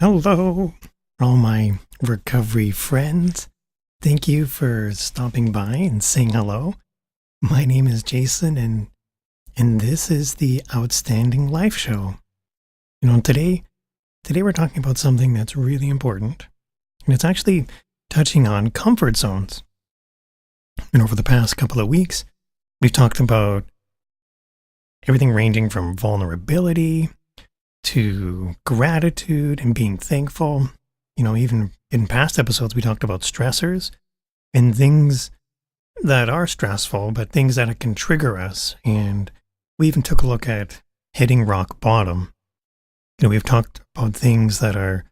Hello, all my recovery friends. Thank you for stopping by and saying hello. My name is Jason, and this is the Outstanding Life Show. Today we're talking about something that's really important, and it's actually touching on comfort zones. And over the past couple of weeks, we've talked about everything ranging from vulnerability to gratitude and being thankful. Even in past episodes, we talked about stressors and things that are stressful, but things that can trigger us. And we even took a look at hitting rock bottom. We've talked about things that are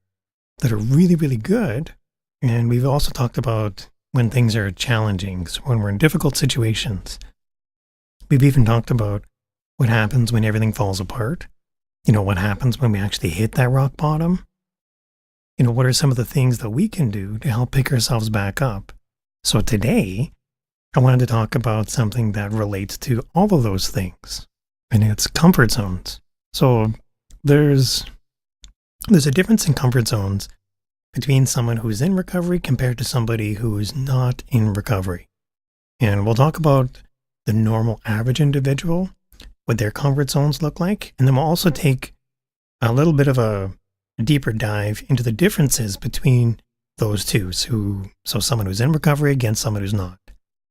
really, really good. And we've also talked about when things are challenging, so when we're in difficult situations. We've even talked about what happens when everything falls apart. What happens when we actually hit that rock bottom? What are some of the things that we can do to help pick ourselves back up? So today, I wanted to talk about something that relates to all of those things, and it's comfort zones. So there's a difference in comfort zones between someone who's in recovery compared to somebody who's not in recovery. And we'll talk about the normal average individual, what their comfort zones look like, and then we'll also take a little bit of a deeper dive into the differences between those two. So someone who's in recovery against someone who's not.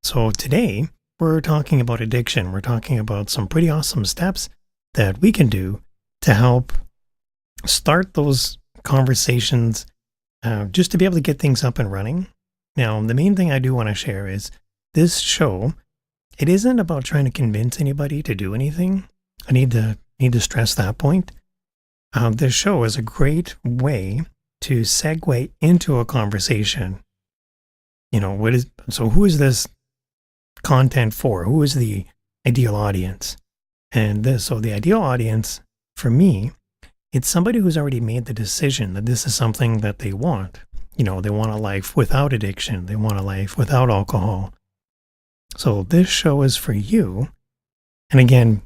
So today, we're talking about addiction. We're talking about some pretty awesome steps that we can do to help start those conversations, just to be able to get things up and running. Now, the main thing I do want to share is this show, it isn't about trying to convince anybody to do anything. I need to stress that point. This show is a great way to segue into a conversation. Who is this content for? Who is the ideal audience? So the ideal audience for me, it's somebody who's already made the decision that this is something that they want. They want a life without addiction. They want a life without alcohol. So this show is for you. And again,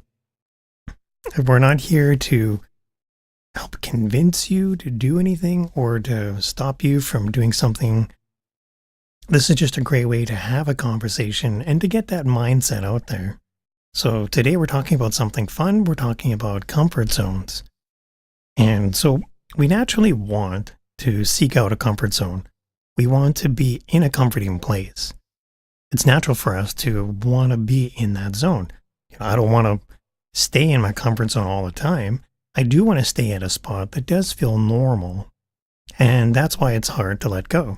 we're not here to help convince you to do anything or to stop you from doing something. This is just a great way to have a conversation and to get that mindset out there. So today we're talking about something fun. We're talking about comfort zones. And so we naturally want to seek out a comfort zone. We want to be in a comforting place. It's natural for us to want to be in that zone. I don't want to stay in my comfort zone all the time. I do want to stay at a spot that does feel normal. And that's why it's hard to let go.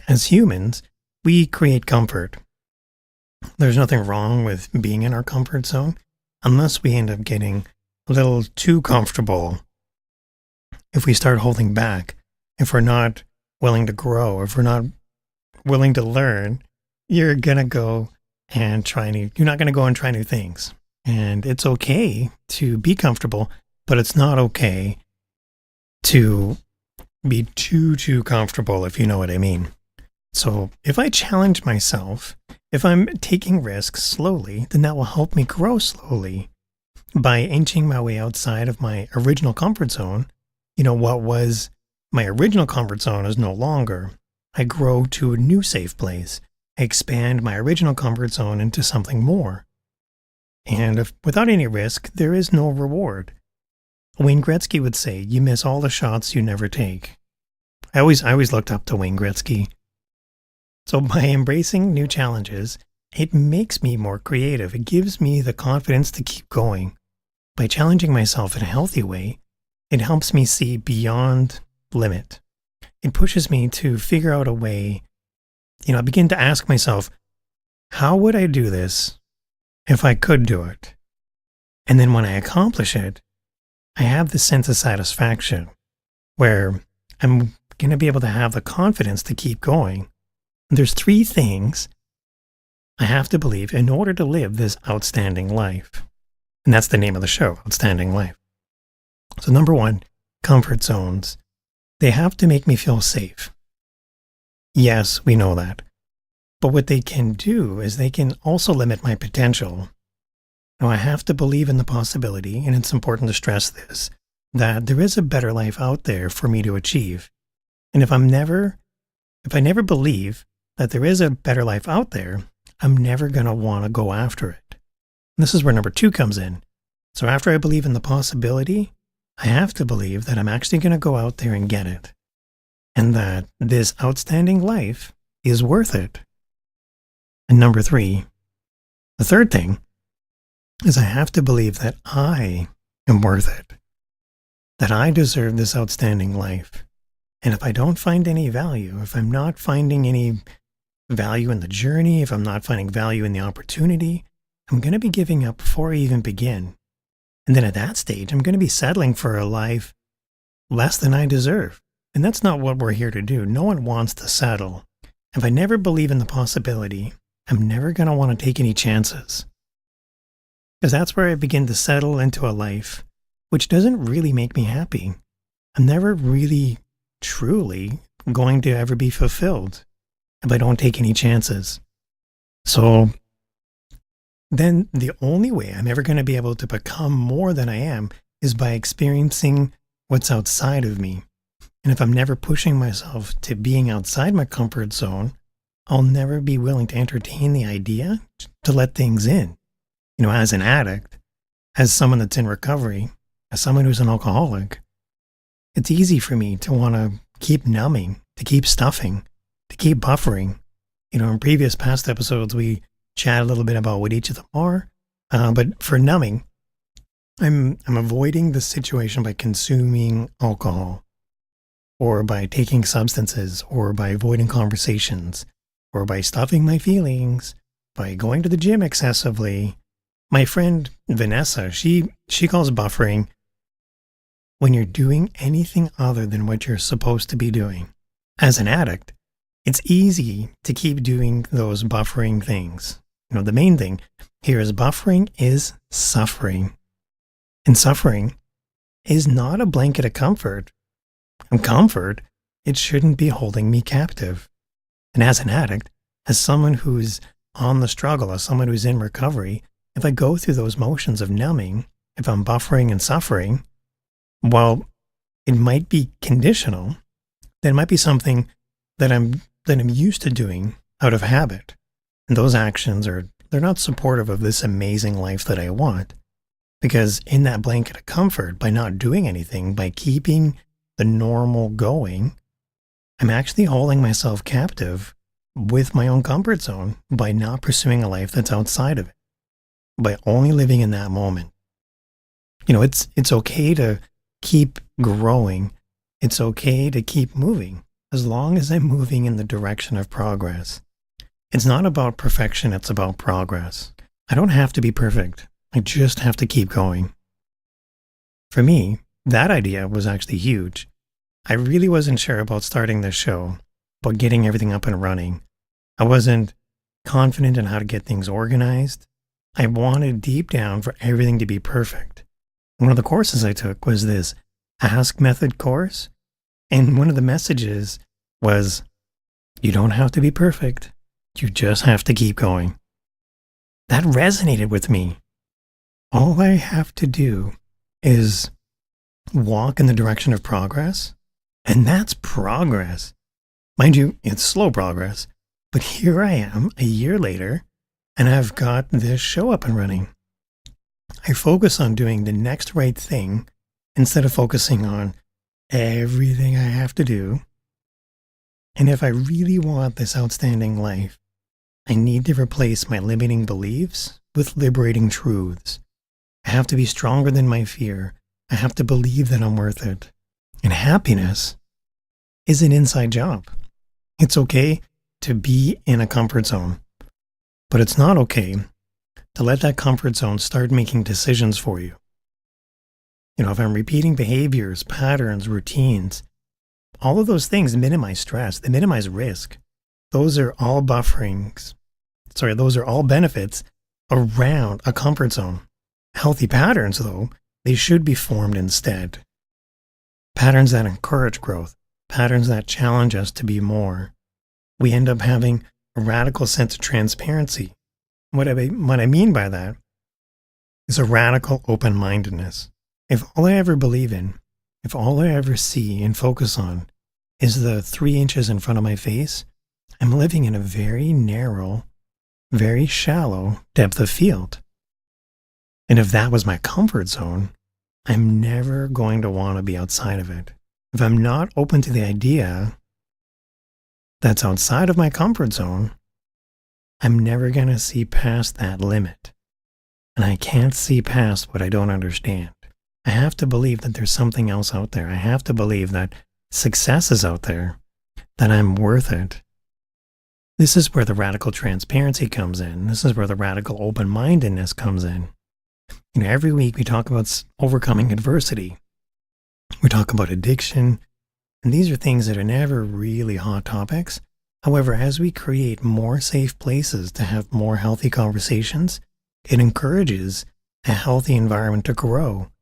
As humans, we create comfort. There's nothing wrong with being in our comfort zone unless we end up getting a little too comfortable. If we start holding back, if we're not willing to grow, if we're not willing to learn, you're not going to go and try new things. And it's okay to be comfortable, but it's not okay to be too comfortable, if you know what I mean. So if I challenge myself, if I'm taking risks slowly, then that will help me grow slowly. By inching my way outside of my original comfort zone, what was my original comfort zone is no longer. I grow to a new safe place. I expand my original comfort zone into something more. And without any risk, there is no reward. Wayne Gretzky would say, you miss all the shots you never take. I always looked up to Wayne Gretzky. So by embracing new challenges, it makes me more creative. It gives me the confidence to keep going. By challenging myself in a healthy way, it helps me see beyond limit. It pushes me to figure out a way. I begin to ask myself, how would I do this if I could do it? And then when I accomplish it, I have this sense of satisfaction where I'm going to be able to have the confidence to keep going. And there's 3 things I have to believe in order to live this outstanding life. And that's the name of the show, Outstanding Life. So number 1, comfort zones. They have to make me feel safe. Yes, we know that. But what they can do is they can also limit my potential. Now, I have to believe in the possibility, and it's important to stress this, that there is a better life out there for me to achieve. And if I never believe that there is a better life out there, I'm never going to want to go after it. And this is where number 2 comes in. So after I believe in the possibility, I have to believe that I'm actually going to go out there and get it. And that this outstanding life is worth it. And number 3, the third thing is I have to believe that I am worth it. That I deserve this outstanding life. And if I don't find any value, if I'm not finding any value in the journey, if I'm not finding value in the opportunity, I'm going to be giving up before I even begin. And then at that stage, I'm going to be settling for a life less than I deserve. And that's not what we're here to do. No one wants to settle. If I never believe in the possibility, I'm never going to want to take any chances. Because that's where I begin to settle into a life which doesn't really make me happy. I'm never really, truly going to ever be fulfilled if I don't take any chances. So then the only way I'm ever going to be able to become more than I am is by experiencing what's outside of me. And if I'm never pushing myself to being outside my comfort zone, I'll never be willing to entertain the idea to let things in. You know, as an addict, as someone that's in recovery, as someone who's an alcoholic, it's easy for me to want to keep numbing, to keep stuffing, to keep buffering. You know, in previous past episodes, we chat a little bit about what each of them are. But for numbing, I'm avoiding the situation by consuming alcohol, or by taking substances, or by avoiding conversations, or by stuffing my feelings, by going to the gym excessively. My friend Vanessa, she calls buffering when you're doing anything other than what you're supposed to be doing. As an addict, it's easy to keep doing those buffering things. You know, the main thing here is buffering is suffering. And suffering is not a blanket of comfort. And comfort, it shouldn't be holding me captive. And as an addict, as someone who's on the struggle, as someone who's in recovery, if I go through those motions of numbing, if I'm buffering and suffering, while it might be conditional, then it might be something that I'm used to doing out of habit. And those actions they're not supportive of this amazing life that I want. Because in that blanket of comfort, by not doing anything, by keeping the normal going, I'm actually holding myself captive with my own comfort zone by not pursuing a life that's outside of it, by only living in that moment. You know, it's okay to keep growing. It's okay to keep moving as long as I'm moving in the direction of progress. It's not about perfection, it's about progress. I don't have to be perfect. I just have to keep going. For me, that idea was actually huge. I really wasn't sure about starting this show, about getting everything up and running. I wasn't confident in how to get things organized. I wanted deep down for everything to be perfect. One of the courses I took was this Ask Method course. And one of the messages was, you don't have to be perfect. You just have to keep going. That resonated with me. All I have to do is walk in the direction of progress, and that's progress. Mind you, it's slow progress, but here I am a year later, and I've got this show up and running. I focus on doing the next right thing instead of focusing on everything I have to do. And if I really want this outstanding life, I need to replace my limiting beliefs with liberating truths. I have to be stronger than my fear. I have to believe that I'm worth it. And happiness is an inside job. It's okay to be in a comfort zone, but it's not okay to let that comfort zone start making decisions for you. You know, if I'm repeating behaviors, patterns, routines, all of those things minimize stress, they minimize risk. Those are all those are all benefits around a comfort zone. Healthy patterns, though, they should be formed instead. Patterns that encourage growth, patterns that challenge us to be more. We end up having a radical sense of transparency. What I mean by that is a radical open-mindedness. If all I ever believe in if all I ever see and focus on is the 3 inches in front of my face, I'm living in a very narrow, very shallow depth of field. And if that was my comfort zone, I'm never going to want to be outside of it. If I'm not open to the idea that's outside of my comfort zone, I'm never going to see past that limit. And I can't see past what I don't understand. I have to believe that there's something else out there. I have to believe that success is out there, that I'm worth it. This is where the radical transparency comes in. This is where the radical open-mindedness comes in. Every week we talk about overcoming adversity. We talk about addiction, and these are things that are never really hot topics. However, as we create more safe places to have more healthy conversations, it encourages a healthy environment to grow.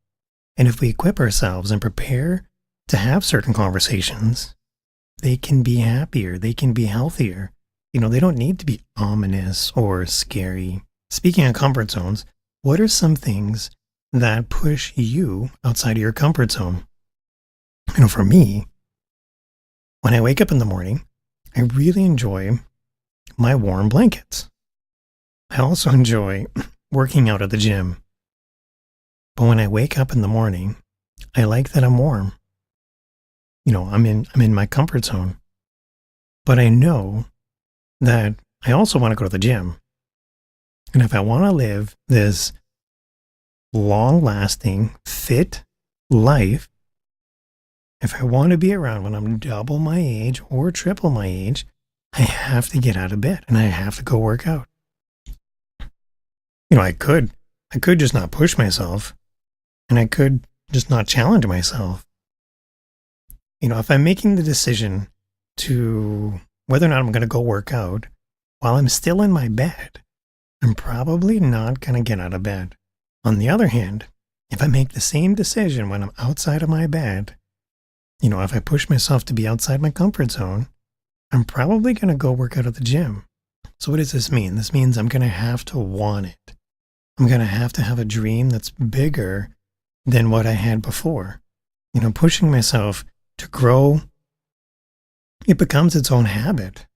And if we equip ourselves and prepare to have certain conversations, they can be happier, they can be healthier. They don't need to be ominous or scary. Speaking of comfort zones, what are some things that push you outside of your comfort zone? For me, when I wake up in the morning, I really enjoy my warm blankets. I also enjoy working out at the gym. But when I wake up in the morning, I like that I'm warm. I'm in my comfort zone. But I know that I also want to go to the gym. And if I want to live this long-lasting, fit life, if I want to be around when I'm double my age or triple my age, I have to get out of bed and I have to go work out. I could just not push myself, and I could just not challenge myself. If I'm making the decision to whether or not I'm going to go work out while I'm still in my bed, I'm probably not going to get out of bed. On the other hand, if I make the same decision when I'm outside of my bed, if I push myself to be outside my comfort zone, I'm probably going to go work out at the gym. So what does this mean? This means I'm going to have to want it. I'm going to have a dream that's bigger than what I had before. Pushing myself to grow, it becomes its own habit.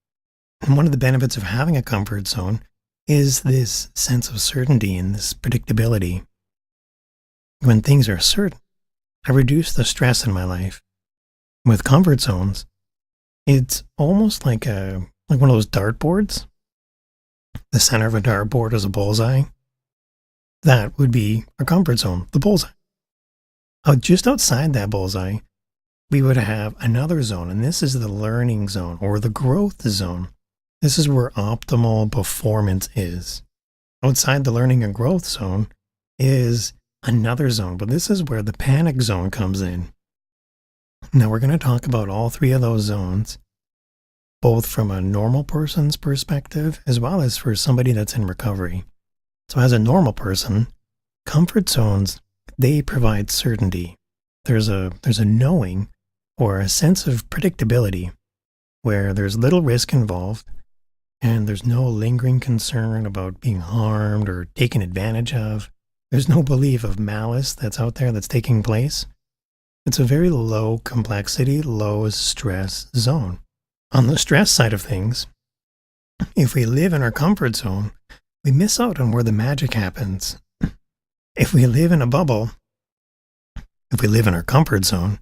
And one of the benefits of having a comfort zone is this sense of certainty and this predictability. When things are certain, I reduce the stress in my life. With comfort zones, it's almost like one of those dartboards. The center of a dartboard is a bullseye. That would be a comfort zone, the bullseye. Just outside that bullseye, we would have another zone, and this is the learning zone or the growth zone. This is where optimal performance is. Outside the learning and growth zone is another zone, but this is where the panic zone comes in. Now we're going to talk about all three of those zones, both from a normal person's perspective as well as for somebody that's in recovery. So as a normal person, comfort zones, they provide certainty. There's a knowing or a sense of predictability where there's little risk involved and there's no lingering concern about being harmed or taken advantage of. There's no belief of malice that's out there that's taking place. It's a very low complexity, low stress zone. On the stress side of things, if we live in our comfort zone, we miss out on where the magic happens. If we live in a bubble, if we live in our comfort zone,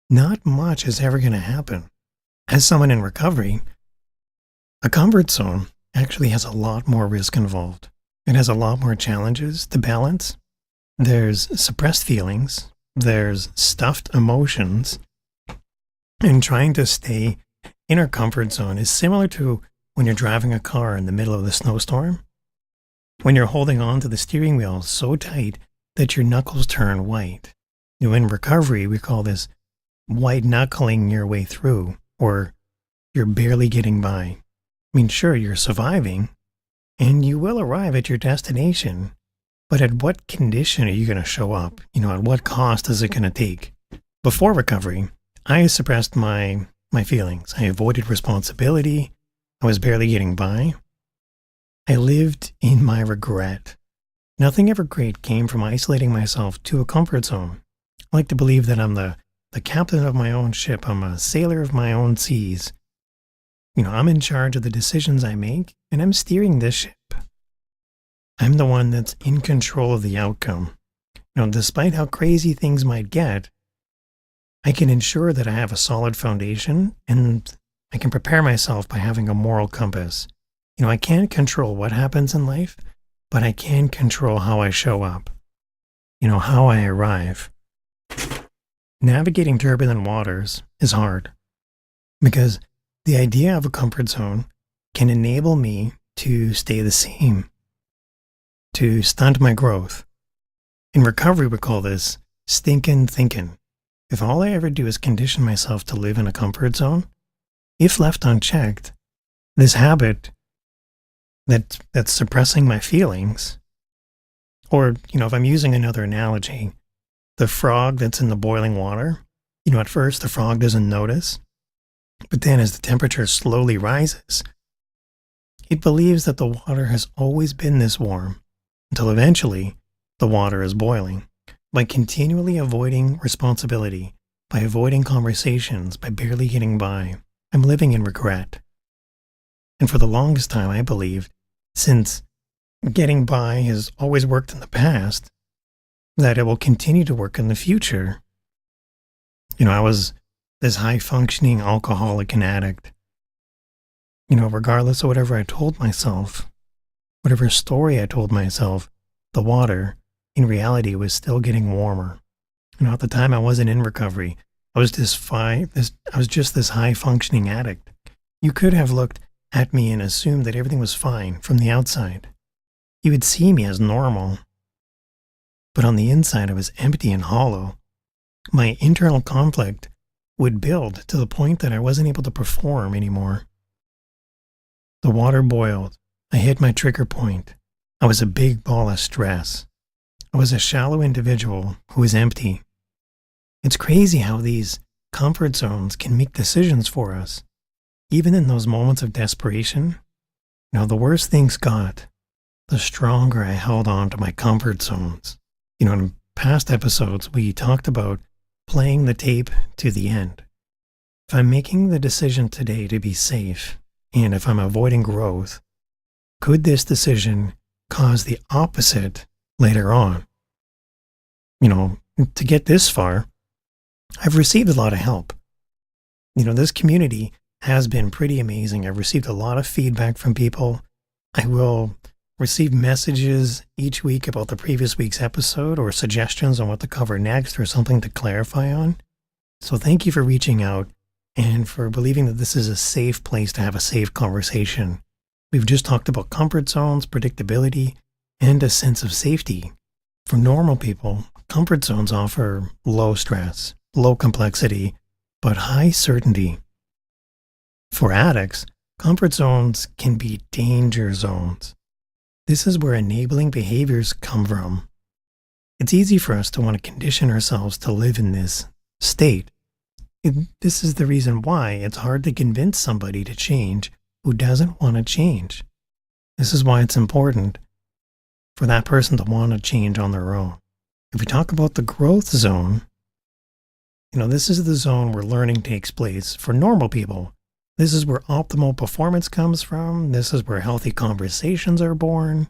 not much is ever going to happen. As someone in recovery, a comfort zone actually has a lot more risk involved. It has a lot more challenges to balance. There's suppressed feelings. There's stuffed emotions. And trying to stay in our comfort zone is similar to when you're driving a car in the middle of the snowstorm. When you're holding on to the steering wheel so tight that your knuckles turn white. In recovery, we call this white knuckling your way through, or you're barely getting by. Sure, you're surviving, and you will arrive at your destination, but at what condition are you going to show up? At what cost is it going to take? Before recovery, I suppressed my feelings. I avoided responsibility. I was barely getting by. I lived in my regret. Nothing ever great came from isolating myself to a comfort zone. I like to believe that I'm the the captain of my own ship. I'm a sailor of my own seas. I'm in charge of the decisions I make, and I'm steering this ship. I'm the one that's in control of the outcome. Despite how crazy things might get, I can ensure that I have a solid foundation, and I can prepare myself by having a moral compass. I can't control what happens in life, but I can control how I show up, how I arrive. Navigating turbulent waters is hard because the idea of a comfort zone can enable me to stay the same, to stunt my growth. In recovery, we call this stinking thinking. If all I ever do is condition myself to live in a comfort zone, if left unchecked, this habit that's suppressing my feelings, or, if I'm using another analogy, the frog that's in the boiling water, at first the frog doesn't notice, but then as the temperature slowly rises, it believes that the water has always been this warm until eventually the water is boiling. By continually avoiding responsibility, by avoiding conversations, by barely getting by, I'm living in regret. And for the longest time, I believed, since getting by has always worked in the past, that it will continue to work in the future. I was this high-functioning alcoholic and addict. Regardless of whatever I told myself, whatever story I told myself, the water, in reality, was still getting warmer. At the time, I wasn't in recovery. I was just this high-functioning addict. You could have looked at me and assumed that everything was fine from the outside. You would see me as normal. But on the inside, I was empty and hollow. My internal conflict would build to the point that I wasn't able to perform anymore. The water boiled. I hit my trigger point. I was a big ball of stress. I was a shallow individual who was empty. It's crazy how these comfort zones can make decisions for us. Even in those moments of desperation, the worse things got, the stronger I held on to my comfort zones. In past episodes, we talked about playing the tape to the end. If I'm making the decision today to be safe, and if I'm avoiding growth, could this decision cause the opposite later on? To get this far, I've received a lot of help. This community has been pretty amazing. I've received a lot of feedback from people. I will receive messages each week about the previous week's episode or suggestions on what to cover next or something to clarify on. So thank you for reaching out and for believing that this is a safe place to have a safe conversation. We've just talked about comfort zones, predictability, and a sense of safety. For normal people, comfort zones offer low stress, low complexity, but high certainty. For addicts, comfort zones can be danger zones. This is where enabling behaviors come from. It's easy for us to want to condition ourselves to live in this state. This is the reason why it's hard to convince somebody to change who doesn't want to change. This is why it's important for that person to want to change on their own. If we talk about the growth zone, this is the zone where learning takes place for normal people. This is where optimal performance comes from. This is where healthy conversations are born.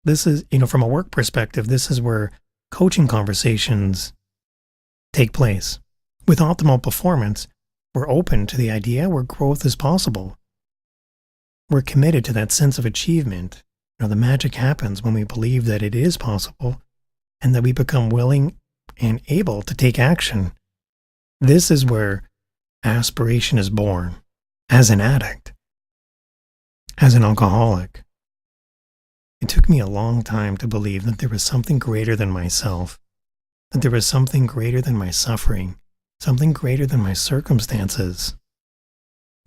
This is, from a work perspective, this is where coaching conversations take place. With optimal performance, we're open to the idea where growth is possible. We're committed to that sense of achievement. The magic happens when we believe that it is possible and that we become willing and able to take action. This is where aspiration is born. As an addict, as an alcoholic, it took me a long time to believe that there was something greater than myself, that there was something greater than my suffering, something greater than my circumstances.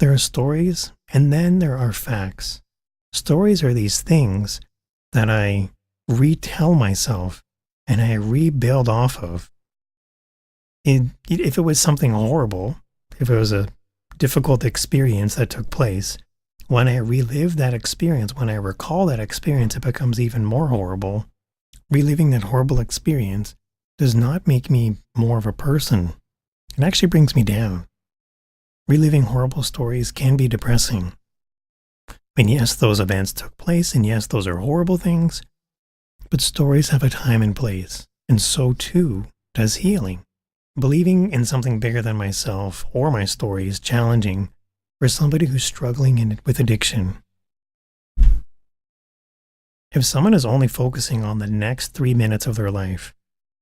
There are stories, and then there are facts. Stories are these things that I retell myself and I rebuild off of. If it was something horrible, if it was a difficult experience that took place, when I relive that experience, when I recall that experience, it becomes even more horrible. Reliving that horrible experience does not make me more of a person. it actually brings me down. Reliving horrible stories can be depressing. And yes, those events took place, and yes, those are horrible things, but stories have a time and place, and so too does healing. Believing in something bigger than myself or my story is challenging for somebody who's struggling with addiction. If someone is only focusing on the next 3 minutes of their life,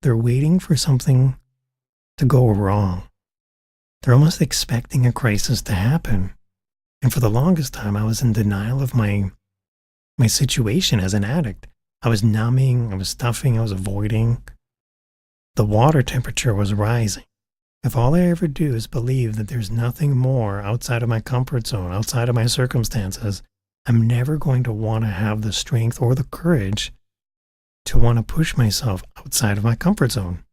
they're waiting for something to go wrong. They're almost expecting a crisis to happen. And for the longest time, I was in denial of my situation as an addict. I was numbing, I was stuffing, I was avoiding. The water temperature was rising. If all I ever do is believe that there's nothing more outside of my comfort zone, outside of my circumstances, I'm never going to want to have the strength or the courage to want to push myself outside of my comfort zone.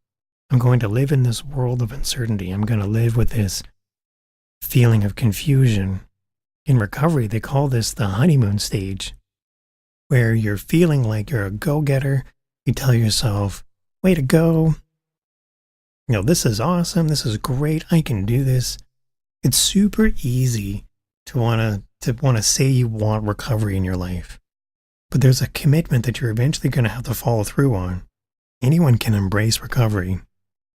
I'm going to live in this world of uncertainty. I'm going to live with this feeling of confusion. In recovery, they call this the honeymoon stage, where you're feeling like you're a go-getter. You tell yourself, way to go. This is awesome. This is great. I can do this. It's super easy to want to say you want recovery in your life. But there's a commitment that you're eventually going to have to follow through on. Anyone can embrace recovery.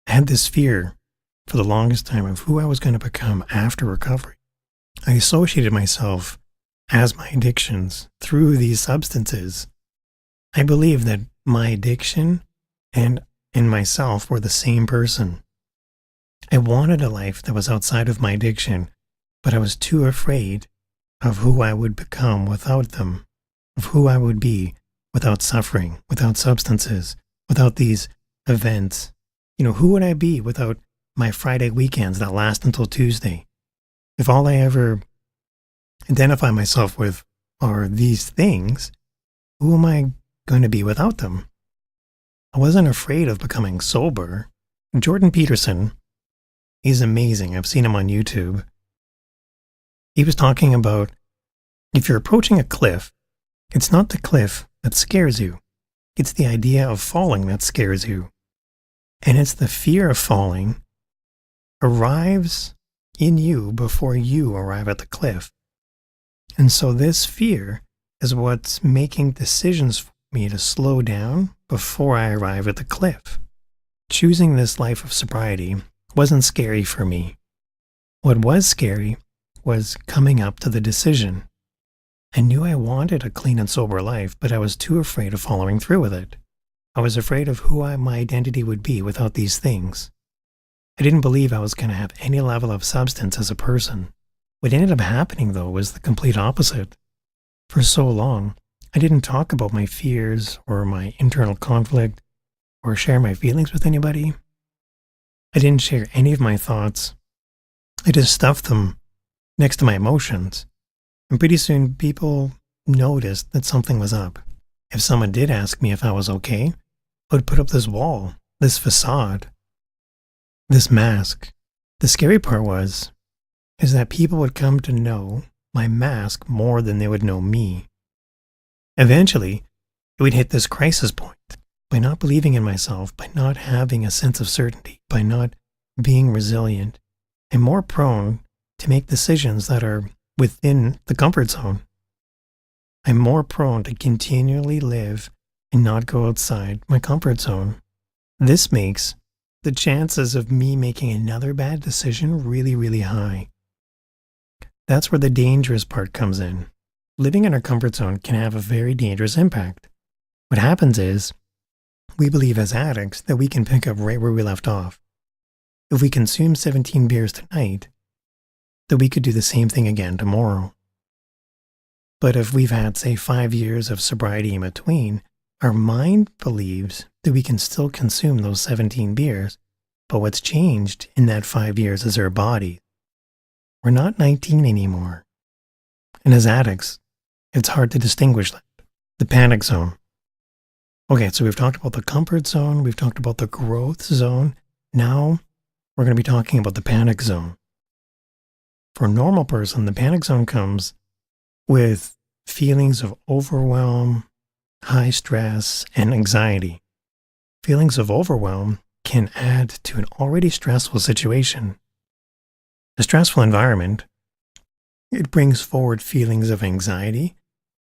I had this fear for the longest time of who I was going to become after recovery. I associated myself as my addictions through these substances. I believed that my addiction and myself were the same person. I wanted a life that was outside of my addiction, but I was too afraid of who I would become without them, of who I would be without suffering, without substances, without these events. Who would I be without my Friday weekends that last until Tuesday? If all I ever identify myself with are these things, who am I going to be without them? I wasn't afraid of becoming sober. Jordan Peterson, he's amazing. I've seen him on YouTube. He was talking about if you're approaching a cliff, it's not the cliff that scares you. It's the idea of falling that scares you. And it's the fear of falling arrives in you before you arrive at the cliff. And so this fear is what's making decisions for me to slow down before I arrive at the cliff. Choosing this life of sobriety wasn't scary for me. What was scary was coming up to the decision. I knew I wanted a clean and sober life, but I was too afraid of following through with it. I was afraid of who my identity would be without these things. I didn't believe I was going to have any level of substance as a person. What ended up happening, though, was the complete opposite. For so long, I didn't talk about my fears or my internal conflict or share my feelings with anybody. I didn't share any of my thoughts. I just stuffed them next to my emotions. And pretty soon, people noticed that something was up. If someone did ask me if I was okay, I would put up this wall, this facade, this mask. The scary part is that people would come to know my mask more than they would know me. Eventually, it would hit this crisis point. By not believing in myself, by not having a sense of certainty, by not being resilient, I'm more prone to make decisions that are within the comfort zone. I'm more prone to continually live and not go outside my comfort zone. This makes the chances of me making another bad decision really, really high. That's where the dangerous part comes in. Living in our comfort zone can have a very dangerous impact. What happens is, we believe as addicts that we can pick up right where we left off. If we consume 17 beers tonight, that we could do the same thing again tomorrow. But if we've had, say, 5 years of sobriety in between, our mind believes that we can still consume those 17 beers, but what's changed in that 5 years is our body. We're not 19 anymore. And as addicts, it's hard to distinguish that. The panic zone. Okay, so we've talked about the comfort zone, we've talked about the growth zone. Now, we're going to be talking about the panic zone. For a normal person, the panic zone comes with feelings of overwhelm, high stress, and anxiety. Feelings of overwhelm can add to an already stressful situation. A stressful environment, it brings forward feelings of anxiety,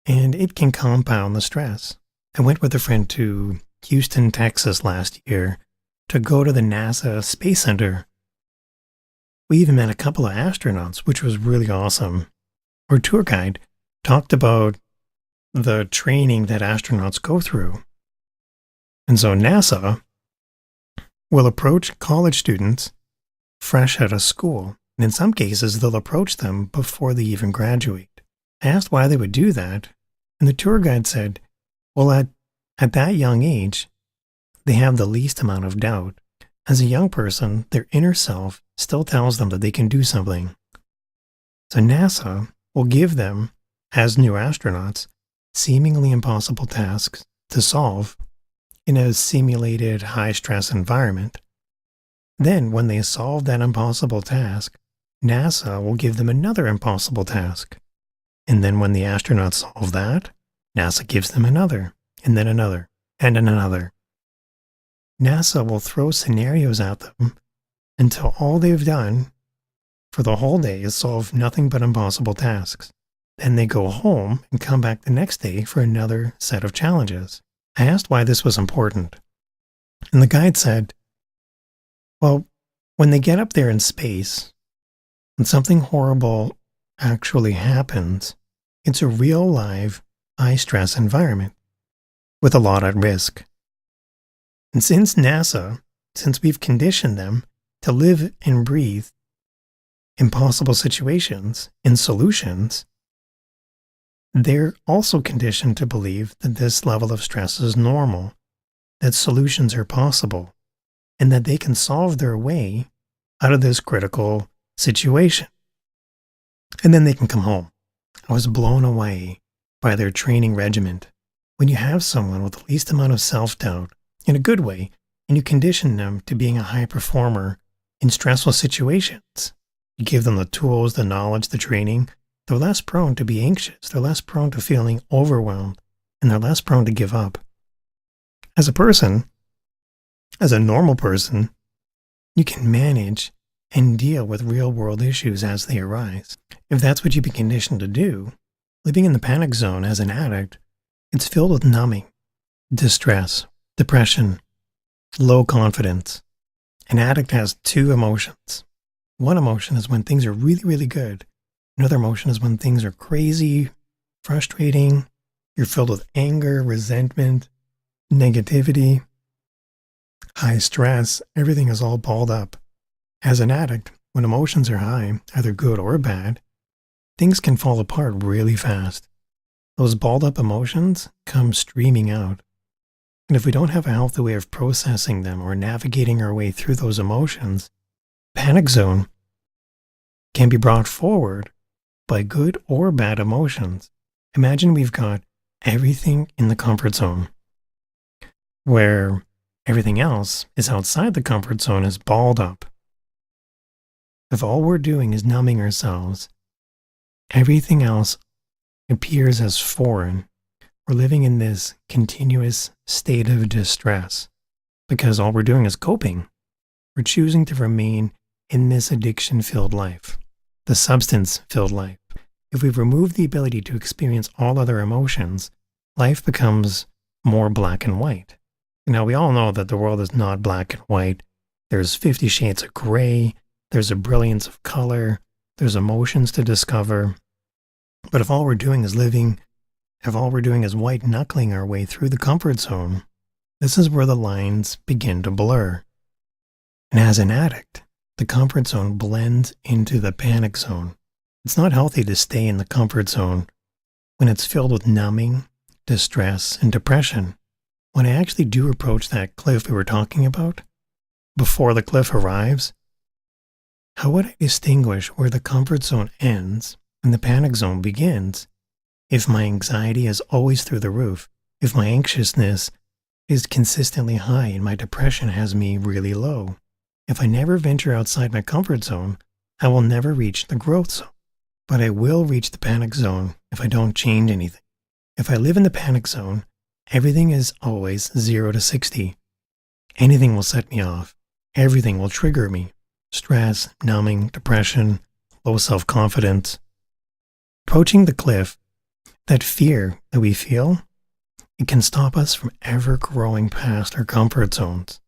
and it can compound the stress. I went with a friend to Houston, Texas last year to go to the NASA Space Center. We even met a couple of astronauts, which was really awesome. Our tour guide talked about the training that astronauts go through. And so NASA will approach college students fresh out of school. And in some cases, they'll approach them before they even graduate. I asked why they would do that, and the tour guide said, well, at that young age, they have the least amount of doubt. As a young person, their inner self still tells them that they can do something. So NASA will give them, as new astronauts, seemingly impossible tasks to solve in a simulated high-stress environment. Then, when they solve that impossible task, NASA will give them another impossible task. And then when the astronauts solve that, NASA gives them another, and then another, and then another. NASA will throw scenarios at them until all they've done for the whole day is solve nothing but impossible tasks. Then they go home and come back the next day for another set of challenges. I asked why this was important, and the guide said, well, when they get up there in space, and something horrible actually happens, it's a real live, high-stress environment with a lot at risk. And since we've conditioned them to live and breathe impossible situations and solutions, they're also conditioned to believe that this level of stress is normal, that solutions are possible, and that they can solve their way out of this critical situation. And then they can come home. I was blown away by their training regimen. When you have someone with the least amount of self-doubt, in a good way, and you condition them to being a high performer in stressful situations, you give them the tools, the knowledge, the training, they're less prone to be anxious, they're less prone to feeling overwhelmed, and they're less prone to give up. As a person, as a normal person, you can manage and deal with real-world issues as they arise. If that's what you've been conditioned to do, living in the panic zone as an addict, it's filled with numbing, distress, depression, low confidence. An addict has two emotions. One emotion is when things are really, really good. Another emotion is when things are crazy, frustrating. You're filled with anger, resentment, negativity, high stress. Everything is all balled up. As an addict, when emotions are high, either good or bad, things can fall apart really fast. Those balled up emotions come streaming out. And if we don't have a healthy way of processing them or navigating our way through those emotions, panic zone can be brought forward by good or bad emotions. Imagine we've got everything in the comfort zone, where everything else is outside the comfort zone is balled up. If all we're doing is numbing ourselves, everything else appears as foreign. We're living in this continuous state of distress because all we're doing is coping. We're choosing to remain in this addiction-filled life, the substance-filled life. If we remove the ability to experience all other emotions, life becomes more black and white. Now, we all know that the world is not black and white. There's 50 shades of gray. There's a brilliance of color. There's emotions to discover. But if all we're doing is white knuckling our way through the comfort zone, this is where the lines begin to blur. And as an addict, the comfort zone blends into the panic zone. It's not healthy to stay in the comfort zone when it's filled with numbing, distress, and depression. When I actually do approach that cliff we were talking about, before the cliff arrives, how would I distinguish where the comfort zone ends and the panic zone begins if my anxiety is always through the roof, if my anxiousness is consistently high and my depression has me really low? If I never venture outside my comfort zone, I will never reach the growth zone. But I will reach the panic zone if I don't change anything. If I live in the panic zone, everything is always 0 to 60. Anything will set me off. Everything will trigger me. Stress, numbing, depression, low self-confidence. Approaching the cliff, that fear that we feel, it can stop us from ever growing past our comfort zones.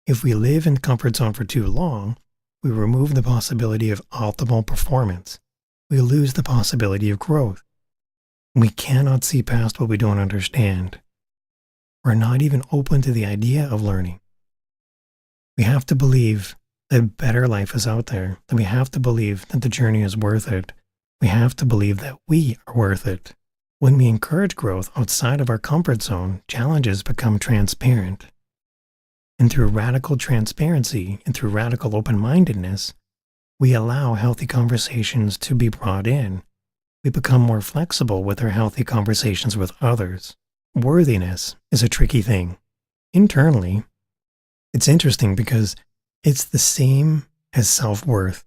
If we live in the comfort zone for too long, we remove the possibility of optimal performance. We lose the possibility of growth. We cannot see past what we don't understand. We're not even open to the idea of learning. We have to believe that a better life is out there, that we have to believe that the journey is worth it. We have to believe that we are worth it. When we encourage growth outside of our comfort zone, challenges become transparent. And through radical transparency and through radical open-mindedness, we allow healthy conversations to be brought in. We become more flexible with our healthy conversations with others. Worthiness is a tricky thing. Internally, it's interesting because it's the same as self-worth.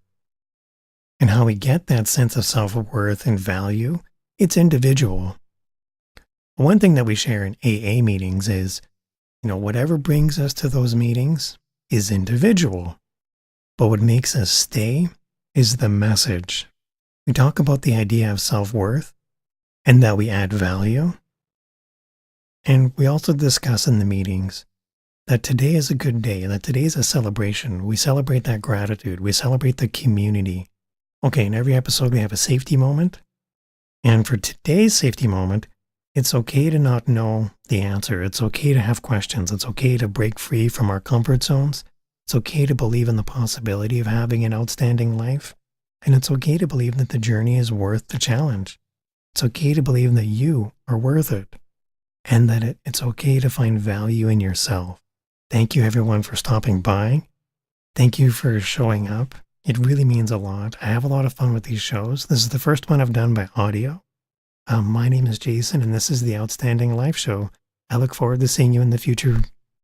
And how we get that sense of self-worth and value, it's individual. One thing that we share in AA meetings is, whatever brings us to those meetings is individual. But what makes us stay is the message. We talk about the idea of self-worth and that we add value. And we also discuss in the meetings that today is a good day, that today is a celebration. We celebrate that gratitude. We celebrate the community. Okay, in every episode we have a safety moment. And for today's safety moment, it's okay to not know the answer. It's okay to have questions. It's okay to break free from our comfort zones. It's okay to believe in the possibility of having an outstanding life. And it's okay to believe that the journey is worth the challenge. It's okay to believe that you are worth it. And that it's okay to find value in yourself. Thank you everyone for stopping by. Thank you for showing up. It really means a lot. I have a lot of fun with these shows. This is the first one I've done by audio. My name is Jason, and this is the Outstanding Life Show. I look forward to seeing you in the future